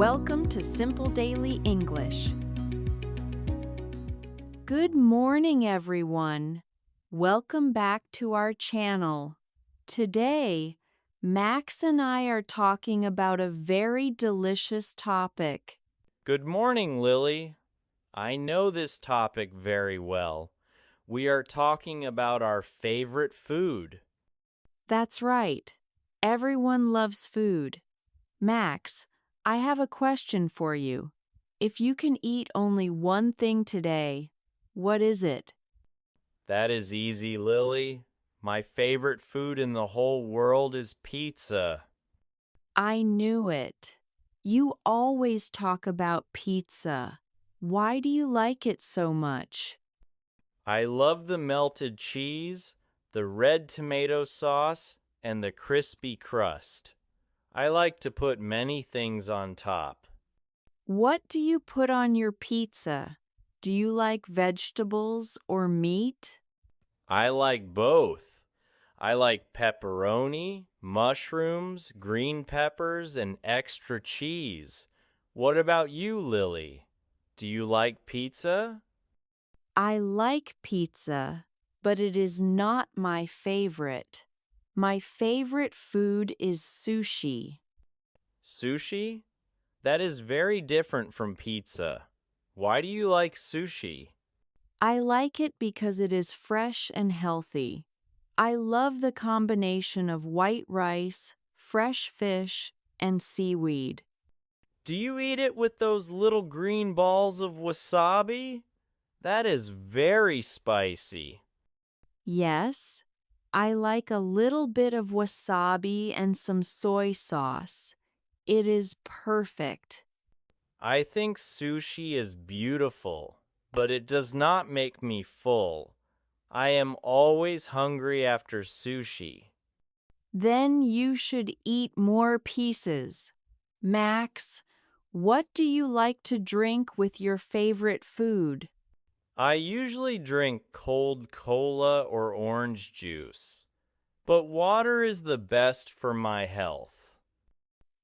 Welcome to Simple Daily English. Good morning, everyone. Welcome back to our channel. Today, Max and I are talking about a very delicious topic. Good morning, Lily. I know this topic very well. We are talking about our favorite food. That's right. Everyone loves food. Max, I have a question for you. If you can eat only one thing today, what is it? That is easy, Lily. My favorite food in the whole world is pizza. I knew it. You always talk about pizza. Why do you like it so much? I love the melted cheese, the red tomato sauce, and the crispy crust. I like to put many things on top. What do you put on your pizza? Do you like vegetables or meat? I like both. I like pepperoni, mushrooms, green peppers, and extra cheese. What about you, Lily? Do you like pizza? I like pizza, but it is not my favorite. My favorite food is sushi. Sushi? That is very different from pizza. Why do you like sushi? I like it because it is fresh and healthy. I love the combination of white rice, fresh fish, and seaweed. Do you eat it with those little green balls of wasabi? That is very spicy. Yes, I like a little bit of wasabi and some soy sauce. It is perfect. I think sushi is beautiful, but it does not make me full. I am always hungry after sushi. Then you should eat more pieces. Max, what do you like to drink with your favorite food? I usually drink cold cola or orange juice, but water is the best for my health.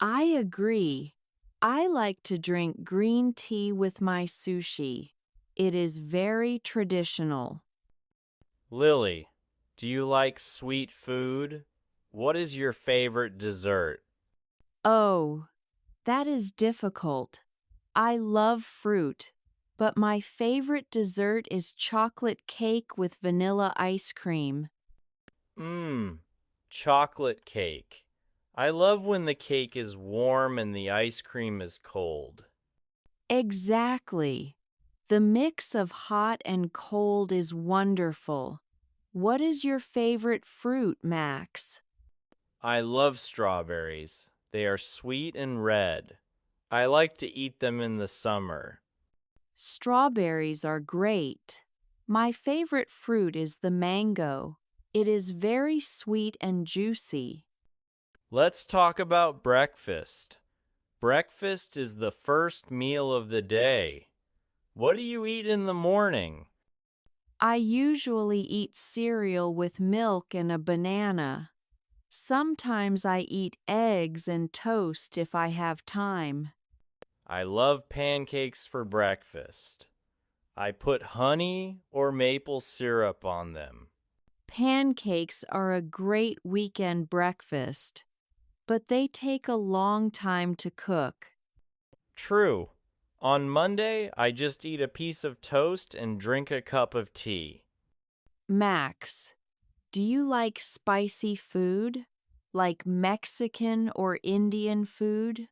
I agree. I like to drink green tea with my sushi. It is very traditional. Lily, do you like sweet food? What is your favorite dessert? Oh, that is difficult. I love fruit, but my favorite dessert is chocolate cake with vanilla ice cream. Mmm, chocolate cake. I love when the cake is warm and the ice cream is cold. Exactly. The mix of hot and cold is wonderful. What is your favorite fruit, Max? I love strawberries. They are sweet and red. I like to eat them in the summer. Strawberries are great. My favorite fruit is the mango. It is very sweet and juicy. Let's talk about breakfast. Breakfast is the first meal of the day. What do you eat in the morning? I usually eat cereal with milk and a banana. Sometimes I eat eggs and toast if I have time. I love pancakes for breakfast. I put honey or maple syrup on them. Pancakes are a great weekend breakfast, but they take a long time to cook. True. On Monday, I just eat a piece of toast and drink a cup of tea. Max, do you like spicy food? Like Mexican or Indian food?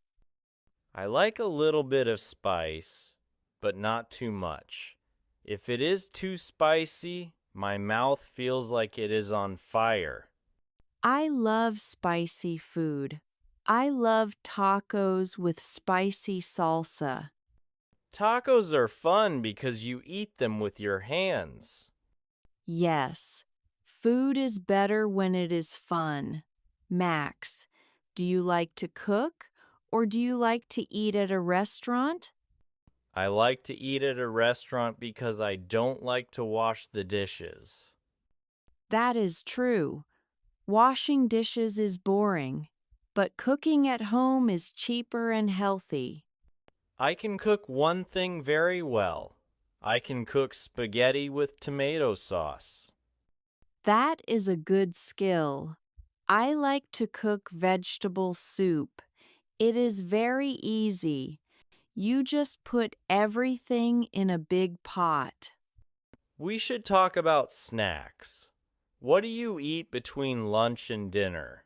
I like a little bit of spice, but not too much. If it is too spicy, my mouth feels like it is on fire. I love spicy food. I love tacos with spicy salsa. Tacos are fun because you eat them with your hands. Yes, food is better when it is fun. Max, do you like to cook or do you like to eat at a restaurant? I like to eat at a restaurant because I don't like to wash the dishes. That is true. Washing dishes is boring, but cooking at home is cheaper and healthy. I can cook one thing very well. I can cook spaghetti with tomato sauce. That is a good skill. I like to cook vegetable soup. It is very easy. You just put everything in a big pot. We should talk about snacks. What do you eat between lunch and dinner?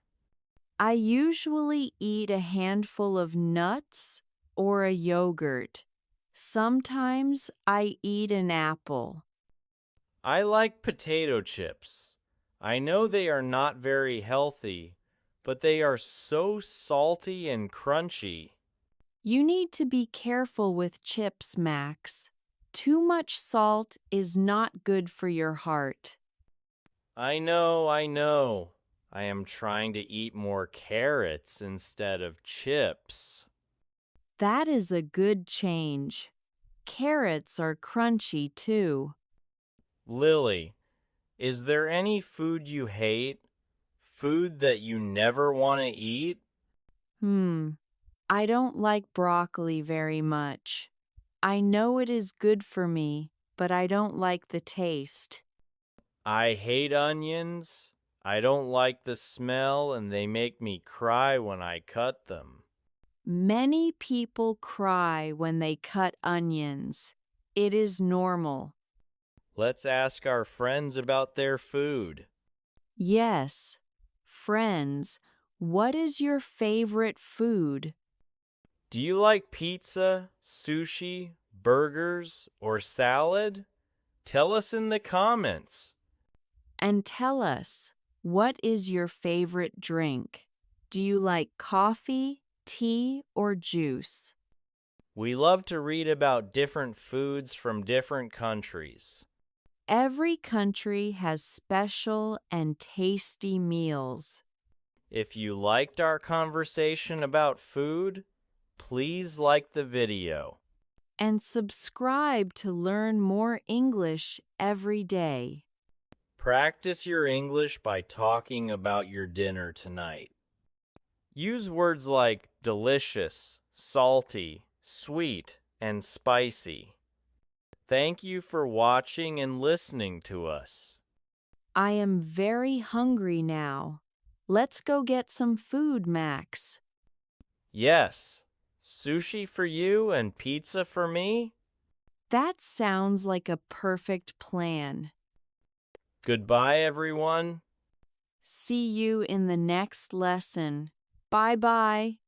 I usually eat a handful of nuts or a yogurt. Sometimes I eat an apple. I like potato chips. I know they are not very healthy, but they are so salty and crunchy. You need to be careful with chips, Max. Too much salt is not good for your heart. I know. I am trying to eat more carrots instead of chips. That is a good change. Carrots are crunchy too. Lily, is there any food you hate? Food that you never want to eat? Hmm, I don't like broccoli very much. I know it is good for me, but I don't like the taste. I hate onions. I don't like the smell and they make me cry when I cut them. Many people cry when they cut onions. It is normal. Let's ask our friends about their food. Yes. Friends, what is your favorite food? Do you like pizza, sushi, burgers, or salad? Tell us in the comments. And tell us, what is your favorite drink? Do you like coffee, tea, or juice? We love to read about different foods from different countries. Every country has special and tasty meals. If you liked our conversation about food, please like the video. And subscribe to learn more English every day. Practice your English by talking about your dinner tonight. Use words like delicious, salty, sweet, and spicy. Thank you for watching and listening to us. I am very hungry now. Let's go get some food, Max. Yes, sushi for you and pizza for me? That sounds like a perfect plan. Goodbye, everyone. See you in the next lesson. Bye bye.